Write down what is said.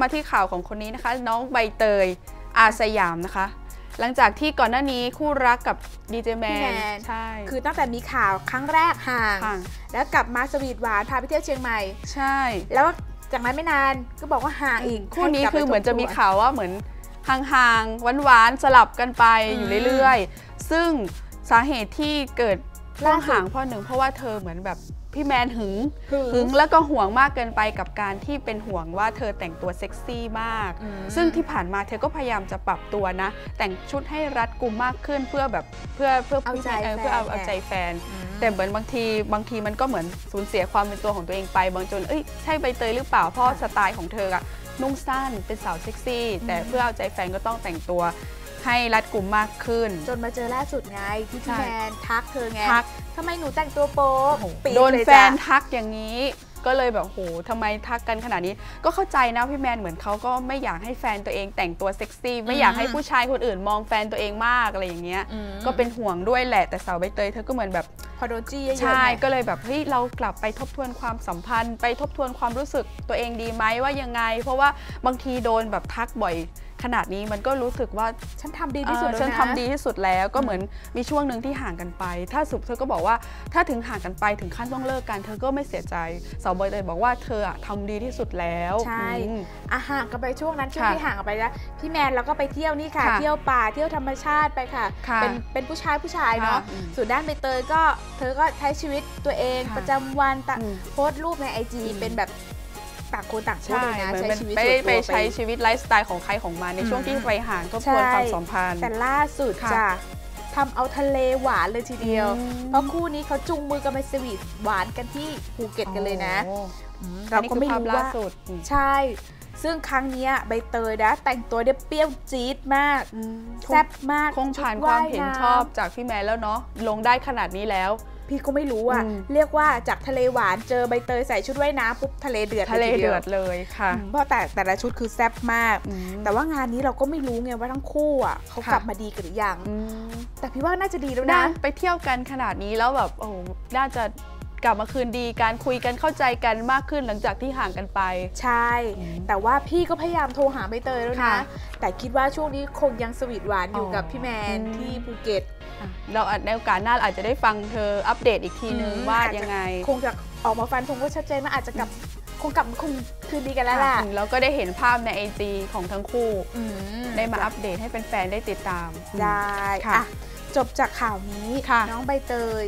มาที่ข่าวของคนนี้นะคะน้องใบเตยอาสยามนะคะหลังจากที่ก่อนหน้านี้คู่รักกับดีเจแมนใช่คือตั้งแต่มีข่าวครั้งแรกห่างแล้วกลับมาสวีทหวานพาไปเที่ยวเชียงใหม่ใช่แล้วจากนั้นไม่นานก็บอกว่าห่างอีกคู่นี้คือเหมือนจะมีข่าวว่าเหมือนห่างๆหวานๆสลับกันไปอยู่เรื่อยๆซึ่งสาเหตุที่เกิดต้องห่างเพราะว่าเธอเหมือนแบบพี่แมนหึงแล้วก็ห่วงมากเกินไปกับการที่เป็นห่วงว่าเธอแต่งตัวเซ็กซี่มากซึ่งที่ผ่านมาเธอก็พยายามจะปรับตัวนะแต่งชุดให้รัดกุมมากขึ้นเพื่อเอาใจแฟนแต่เหมือนบางทีมันก็เหมือนสูญเสียความเป็นตัวของตัวเองไปบางจนใช่ใบเตยหรือเปล่าเพราะสไตล์ของเธออะนุ่งสั้นเป็นสาวเซ็กซี่แต่เพื่อเอาใจแฟนก็ต้องแต่งตัวให้รัดกุมมากขึ้นจนมาเจอล่าสุดไงที่พี่แมนทักเธอไงทำไมหนูแต่งตัวโป๊โดนแฟนทักอย่างนี้ก็เลยแบบโหทำไมทักกันขนาดนี้ก็เข้าใจนะพี่แมนเหมือนเขาก็ไม่อยากให้แฟนตัวเองแต่งตัวเซ็กซี่ไม่อยากให้ผู้ชายคนอื่นมองแฟนตัวเองมากอะไรอย่างเงี้ยก็เป็นห่วงด้วยแหละแต่สาวใบเตยเธอก็เหมือนแบบพอโดนจี้เยอะใช่ก็เลยแบบเฮ้ยเรากลับไปทบทวนความสัมพันธ์ไปทบทวนความรู้สึกตัวเองดีไหมว่ายังไงเพราะว่าบางทีโดนแบบทักบ่อยขนาดนี้มันก็รู้สึกว่าฉันทำดีที่สุดแล้วนะฉันทำดีที่สุดแล้วก็เหมือนมีช่วงหนึ่งที่ห่างกันไปถ้าสุดเธอก็บอกว่าถ้าถึงห่างกันไปถึงขั้นต้องเลิกกันเธอก็ไม่เสียใจสาวใบเตยบอกว่าเธอทำดีที่สุดแล้วใช่ห่างกันไปช่วงนั้นช่วงที่ห่างกันไปแล้วพี่แมนเราก็ไปเที่ยวนี่ค่ะเที่ยวป่าเที่ยวธรรมชาติไปค่ะเป็นผู้ชายเนาะส่วนด้านใบเตยก็เธอก็ใช้ชีวิตตัวเองประจำวันโพสต์รูปใน IG เป็นแบบต่างคนต่างพูดเลยนะใช้ชีวิตไปใช้ชีวิตไลฟ์สไตล์ของใครของมันในช่วงที่ไปห่างทบทวนความสัมพันธ์แต่ล่าสุดจะทำเอาทะเลหวานเลยทีเดียวเพราะคู่นี้เขาจุงมือกันไปสวีทหวานกันที่ภูเก็ตกันเลยนะเราก็ไม่รู้ว่าใช่ซึ่งครั้งนี้ใบเตยนะแต่งตัวเปรี้ยวจี๊ดมากแซ่บมากคงผ่านความเห็นชอบจากพี่แมนแล้วเนาะลงได้ขนาดนี้แล้วพี่ก็ไม่รู้อ่ะเรียกว่าจากทะเลหวานเจอใบเตยใส่ชุดว่ายน้ำปุ๊บทะเลเดือดเลยค่ะเพราะแต่ละชุดคือแซ่บมากแต่ว่างานนี้เราก็ไม่รู้ไงว่าทั้งคู่อ่ะเขากลับมาดีกันหรือยังแต่พี่ว่าน่าจะดีแล้วนะไปเที่ยวกันขนาดนี้แล้วแบบโอ้โหน่าจะกลับมาคืนดีการคุยกันเข้าใจกันมากขึ้นหลังจากที่ห่างกันไปใช่แต่ว่าพี่ก็พยายามโทรหาใบเตยแล้วนะแต่คิดว่าช่วงนี้คงยังสวีทหวานอยู่กับพี่แมนที่ภูเก็ตเราในโอกาสหน้าอาจจะได้ฟังเธออัปเดตอีกทีนึงว่ายังไงคงจะออกมาฟันธงว่าชัดเจนว่าอาจจะคงคืนดีกันแล้วล่ะแล้วก็ได้เห็นภาพใน IG ของทั้งคู่ได้มาอัปเดตให้แฟนๆได้ติดตามได้จบจากข่าวนี้น้องใบเตย